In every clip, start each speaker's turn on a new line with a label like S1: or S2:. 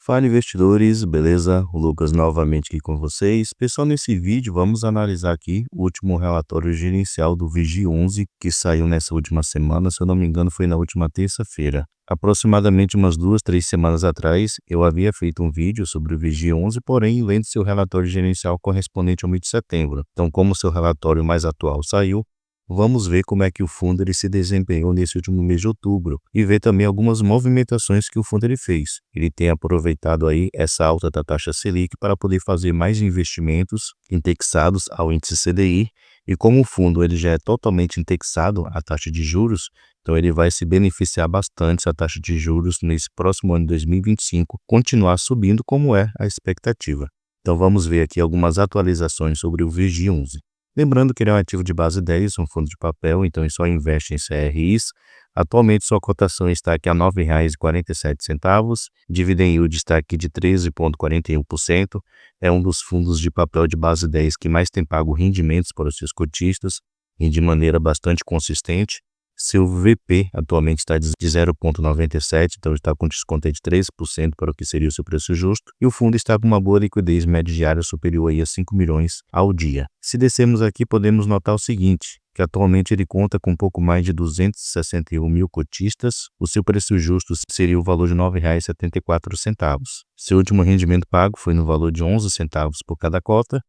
S1: Fala investidores, beleza? O Lucas novamente aqui com vocês. Pessoal, nesse vídeo vamos analisar aqui o último relatório gerencial do VG11 que saiu nessa última semana, se eu não me engano foi na última terça-feira. Aproximadamente umas 2, 3 semanas atrás eu havia feito um vídeo sobre o VG11, porém lendo seu relatório gerencial correspondente ao mês de setembro. Então, como seu relatório mais atual saiu, vamos ver como é que o fundo ele se desempenhou nesse último mês de outubro e ver também algumas movimentações que o fundo ele fez. Ele tem aproveitado aí essa alta da taxa Selic para poder fazer mais investimentos indexados ao índice CDI, e como o fundo ele já é totalmente indexado à taxa de juros, então ele vai se beneficiar bastante se a taxa de juros nesse próximo ano de 2025 continuar subindo como é a expectativa. Então vamos ver aqui algumas atualizações sobre o VG11. Lembrando que ele é um ativo de base 10, um fundo de papel, então ele só investe em CRIs. Atualmente sua cotação está aqui a R$ 9,47, dividend yield está aqui de 13,41%, é um dos fundos de papel de base 10 que mais tem pago rendimentos para os seus cotistas e de maneira bastante consistente. Seu VP atualmente está de 0,97, então está com desconto de 13% para o que seria o seu preço justo, e o fundo está com uma boa liquidez média diária superior aí a 5 milhões ao dia. Se descermos aqui, podemos notar o seguinte, que atualmente ele conta com um pouco mais de 261 mil cotistas, o seu preço justo seria o valor de R$ 9,74. Seu último rendimento pago foi no valor de 11 centavos por cada cota,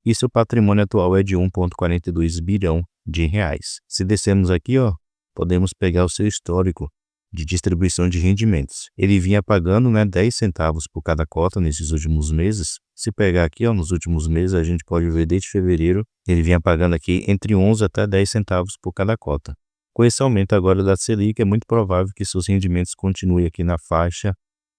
S1: e seu patrimônio atual é de 1,42 bilhão de reais. Se descermos aqui, podemos pegar o seu histórico de distribuição de rendimentos. Ele vinha pagando 10 centavos por cada cota nesses últimos meses. Se pegar aqui, nos últimos meses, a gente pode ver desde fevereiro, ele vinha pagando aqui entre 11 até 10 centavos por cada cota. Com esse aumento agora da Selic, é muito provável que seus rendimentos continuem aqui na faixa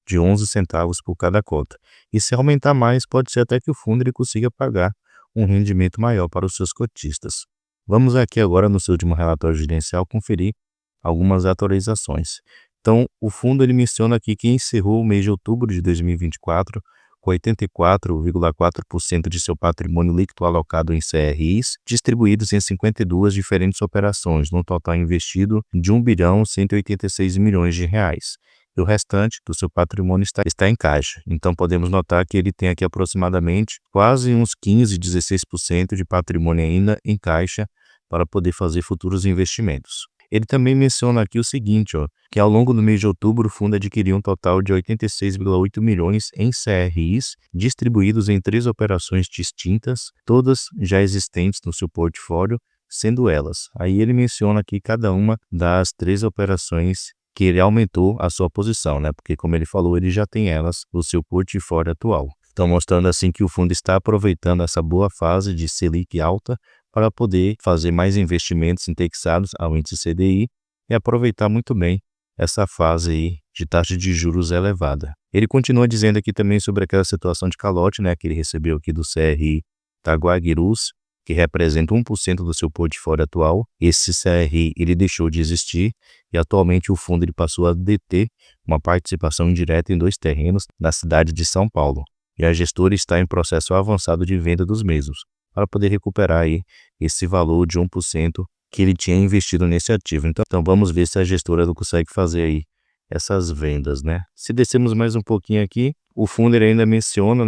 S1: de 11 centavos por cada cota. E se aumentar mais, pode ser até que o fundo ele consiga pagar um rendimento maior para os seus cotistas. Vamos aqui agora no seu último relatório gerencial conferir algumas atualizações. Então, o fundo ele menciona aqui que encerrou o mês de outubro de 2024 com 84,4% de seu patrimônio líquido alocado em CRIs, distribuídos em 52 diferentes operações, num total investido de R$ 1,186 bilhão de reais. E o restante do seu patrimônio está em caixa. Então, podemos notar que ele tem aqui aproximadamente quase uns 15, 16% de patrimônio ainda em caixa para poder fazer futuros investimentos. Ele também menciona aqui o seguinte, que ao longo do mês de outubro o fundo adquiriu um total de 86,8 milhões em CRIs, distribuídos em 3 operações distintas, todas já existentes no seu portfólio, sendo elas. Aí ele menciona aqui cada uma das 3 operações que ele aumentou a sua posição, porque como ele falou, ele já tem elas no seu portfólio atual. Então, mostrando assim que o fundo está aproveitando essa boa fase de Selic alta para poder fazer mais investimentos indexados ao índice CDI e aproveitar muito bem essa fase aí de taxa de juros elevada. Ele continua dizendo aqui também sobre aquela situação de calote, que ele recebeu aqui do CRI Taguaguirus, que representa 1% do seu portfólio atual. Esse CRI ele deixou de existir e atualmente o fundo ele passou a deter uma participação indireta em 2 terrenos na cidade de São Paulo. E a gestora está em processo avançado de venda dos mesmos, para poder recuperar aí esse valor de 1% que ele tinha investido nesse ativo. Então vamos ver se a gestora não consegue fazer aí essas vendas, Se descermos mais um pouquinho aqui, o fundo ele ainda menciona,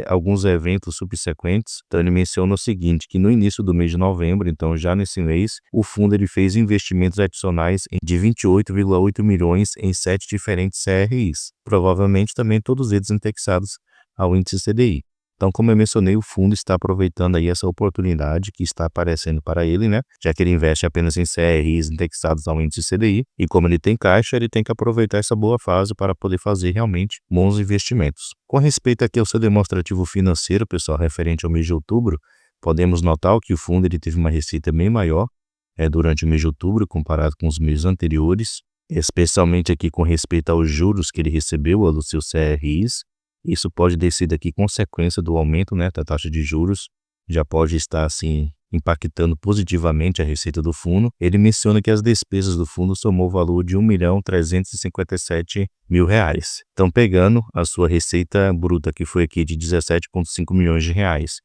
S1: alguns eventos subsequentes. Então ele menciona o seguinte, que no início do mês de novembro, então já nesse mês, o fundo ele fez investimentos adicionais de 28,8 milhões em 7 diferentes CRIs, provavelmente também todos eles indexados ao índice CDI. Então, como eu mencionei, o fundo está aproveitando aí essa oportunidade que está aparecendo para ele, já que ele investe apenas em CRIs indexados ao índice CDI, e como ele tem caixa, ele tem que aproveitar essa boa fase para poder fazer realmente bons investimentos. Com respeito aqui ao seu demonstrativo financeiro, pessoal, referente ao mês de outubro, podemos notar que o fundo ele teve uma receita bem maior durante o mês de outubro comparado com os meses anteriores, especialmente aqui com respeito aos juros que ele recebeu dos seus CRIs. Isso pode ter sido aqui consequência do aumento da taxa de juros, já pode estar assim impactando positivamente a receita do fundo, ele menciona que as despesas do fundo somou o valor de R$ 1.357.000. Então, pegando a sua receita bruta, que foi aqui de R$ 17,5 milhões,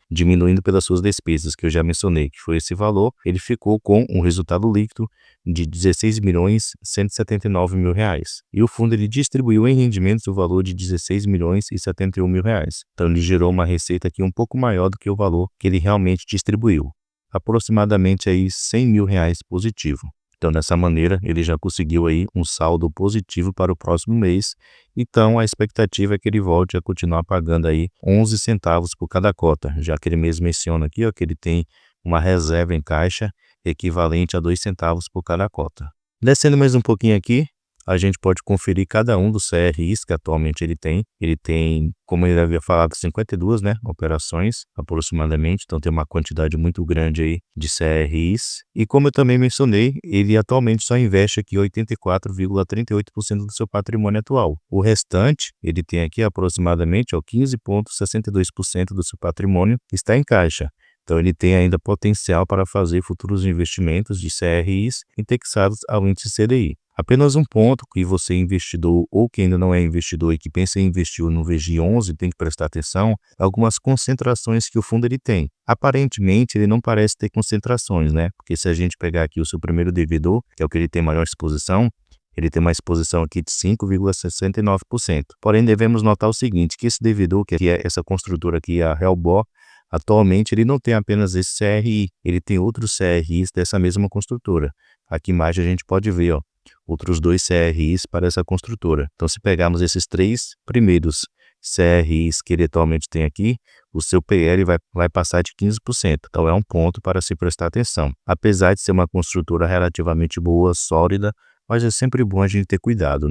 S1: diminuindo pelas suas despesas, que eu já mencionei, que foi esse valor, ele ficou com um resultado líquido de R$ 16.179.000. E o fundo ele distribuiu em rendimentos o valor de R$ 16.071.000. Então, ele gerou uma receita aqui um pouco maior do que o valor que ele realmente distribuiu, aproximadamente aí R$ 100.000 positivo. Então, dessa maneira, ele já conseguiu aí um saldo positivo para o próximo mês. Então, a expectativa é que ele volte a continuar pagando aí 11 centavos por cada cota, já que ele mesmo menciona aqui, ó, que ele tem uma reserva em caixa equivalente a 2 centavos por cada cota. Descendo mais um pouquinho aqui, a gente pode conferir cada um dos CRIs que atualmente ele tem. Ele tem, como ele havia falado, 52, operações aproximadamente. Então tem uma quantidade muito grande aí de CRIs. E como eu também mencionei, ele atualmente só investe aqui 84,38% do seu patrimônio atual. O restante, ele tem aqui aproximadamente 15,62% do seu patrimônio está em caixa. Então, ele tem ainda potencial para fazer futuros investimentos de CRIs indexados ao índice CDI. Apenas um ponto que você, investidor ou que ainda não é investidor e que pensa em investir no VG11, tem que prestar atenção, algumas concentrações que o fundo ele tem. Aparentemente, ele não parece ter concentrações, Porque se a gente pegar aqui o seu primeiro devedor, que é o que ele tem maior exposição, ele tem uma exposição aqui de 5,69%. Porém, devemos notar o seguinte, que esse devedor, que é essa construtora aqui, a Helbor, atualmente ele não tem apenas esse CRI, ele tem outros CRIs dessa mesma construtora. Aqui embaixo a gente pode ver, outros 2 CRIs para essa construtora. Então, se pegarmos esses 3 primeiros CRIs que ele atualmente tem aqui, o seu PL vai passar de 15%. Então, é um ponto para se prestar atenção. Apesar de ser uma construtora relativamente boa, sólida, mas é sempre bom a gente ter cuidado,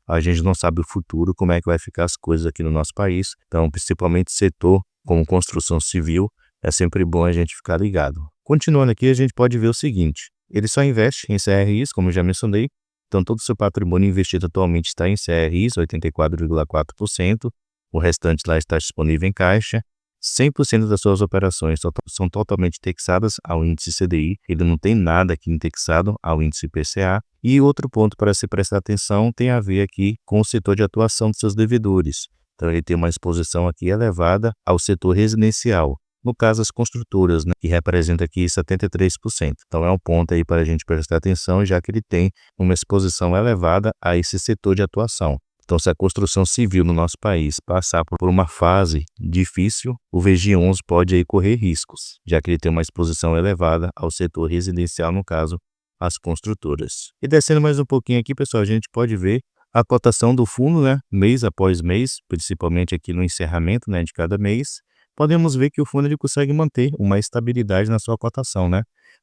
S1: A gente não sabe o futuro, como é que vai ficar as coisas aqui no nosso país. Então, principalmente setor como construção civil, é sempre bom a gente ficar ligado. Continuando aqui, a gente pode ver o seguinte, ele só investe em CRIs, como eu já mencionei, então todo o seu patrimônio investido atualmente está em CRIs, 84,4%, o restante lá está disponível em caixa, 100% das suas operações são totalmente indexadas ao índice CDI, ele não tem nada aqui indexado ao índice IPCA. E outro ponto para se prestar atenção tem a ver aqui com o setor de atuação de seus devedores. Então, ele tem uma exposição aqui elevada ao setor residencial, no caso as construtoras, que representa aqui 73%. Então, é um ponto aí para a gente prestar atenção, já que ele tem uma exposição elevada a esse setor de atuação. Então, se a construção civil no nosso país passar por uma fase difícil, o VG11 pode aí correr riscos, já que ele tem uma exposição elevada ao setor residencial, no caso, as construtoras. E descendo mais um pouquinho aqui, pessoal, a gente pode ver a cotação do fundo, mês após mês, principalmente aqui no encerramento, de cada mês, podemos ver que o fundo ele consegue manter uma estabilidade na sua cotação,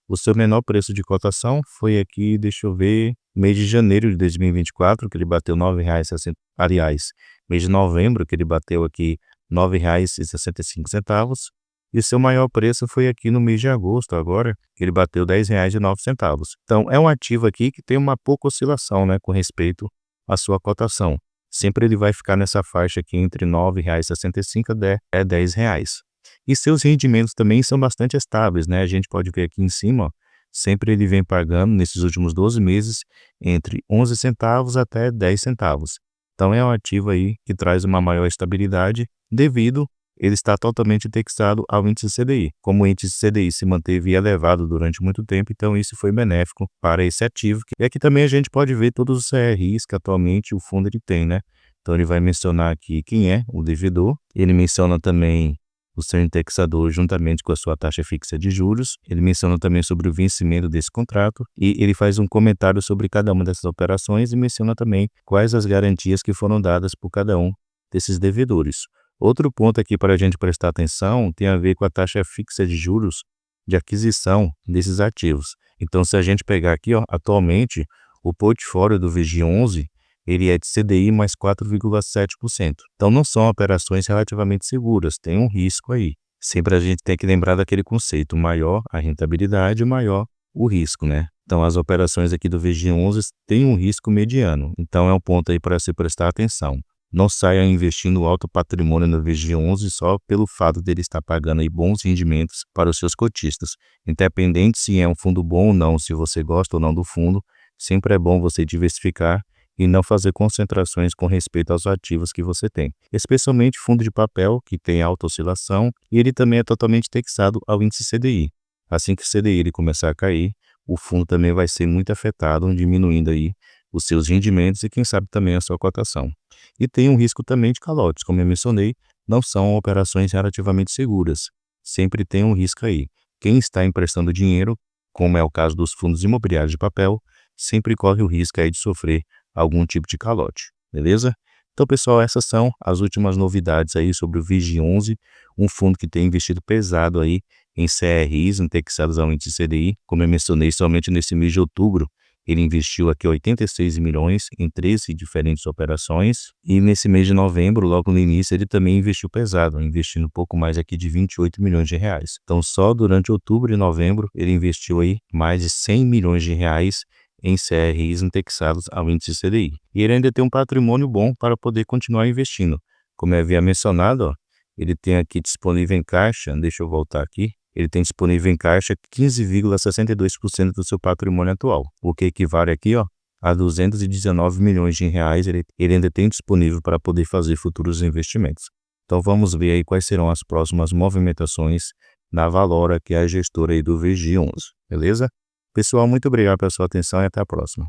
S1: O seu menor preço de cotação foi aqui, deixa eu ver, mês de janeiro de 2024, que ele bateu R$ 9,60. Aliás, mês de novembro, que ele bateu aqui R$ 9,65. E o seu maior preço foi aqui no mês de agosto, agora, que ele bateu R$ 10,09. Então, é um ativo aqui que tem uma pouca oscilação, com respeito à sua cotação. Sempre ele vai ficar nessa faixa aqui entre R$ 9,65 a R$ 10. E seus rendimentos também são bastante estáveis, A gente pode ver aqui em cima, sempre ele vem pagando nesses últimos 12 meses entre 11 centavos até 10 centavos. Então é um ativo aí que traz uma maior estabilidade devido ele está totalmente indexado ao índice CDI. Como o índice CDI se manteve elevado durante muito tempo, então isso foi benéfico para esse ativo. E aqui também a gente pode ver todos os CRIs que atualmente o fundo ele tem, Então ele vai mencionar aqui quem é o devedor, ele menciona também o seu indexador juntamente com a sua taxa fixa de juros, ele menciona também sobre o vencimento desse contrato e ele faz um comentário sobre cada uma dessas operações e menciona também quais as garantias que foram dadas por cada um desses devedores. Outro ponto aqui para a gente prestar atenção tem a ver com a taxa fixa de juros de aquisição desses ativos. Então, se a gente pegar aqui, atualmente, o portfólio do VG11, ele é de CDI mais 4,7%. Então, não são operações relativamente seguras, tem um risco aí. Sempre a gente tem que lembrar daquele conceito, maior a rentabilidade, maior o risco, Então, as operações aqui do VG11 têm um risco mediano. Então, é um ponto aí para se prestar atenção. Não saia investindo alto patrimônio no VG11 só pelo fato dele estar pagando aí bons rendimentos para os seus cotistas. Independente se é um fundo bom ou não, se você gosta ou não do fundo, sempre é bom você diversificar e não fazer concentrações com respeito aos ativos que você tem. Especialmente fundo de papel, que tem alta oscilação, e ele também é totalmente indexado ao índice CDI. Assim que o CDI ele começar a cair, o fundo também vai ser muito afetado, diminuindo aí os seus rendimentos e quem sabe também a sua cotação. E tem um risco também de calotes, como eu mencionei, não são operações relativamente seguras. Sempre tem um risco aí. Quem está emprestando dinheiro, como é o caso dos fundos imobiliários de papel, sempre corre o risco aí de sofrer algum tipo de calote, beleza? Então, pessoal, essas são as últimas novidades aí sobre o VIG11, um fundo que tem investido pesado aí em CRIs indexados ao índice CDI. Como eu mencionei, somente nesse mês de outubro, ele investiu aqui 86 milhões em 13 diferentes operações. E nesse mês de novembro, logo no início, ele também investiu pesado, investindo um pouco mais aqui de 28 milhões de reais. Então, só durante outubro e novembro, ele investiu aí mais de 100 milhões de reais em CRIs indexados ao índice CDI. E ele ainda tem um patrimônio bom para poder continuar investindo. Como eu havia mencionado, ó, ele tem aqui disponível em caixa, deixa eu voltar aqui, ele tem disponível em caixa 15,62% do seu patrimônio atual, o que equivale aqui, ó, a 219 milhões de reais ele ainda tem disponível para poder fazer futuros investimentos. Então vamos ver aí quais serão as próximas movimentações na Valora, que é a gestora aí do VG11, beleza? Pessoal, muito obrigado pela sua atenção e até a próxima.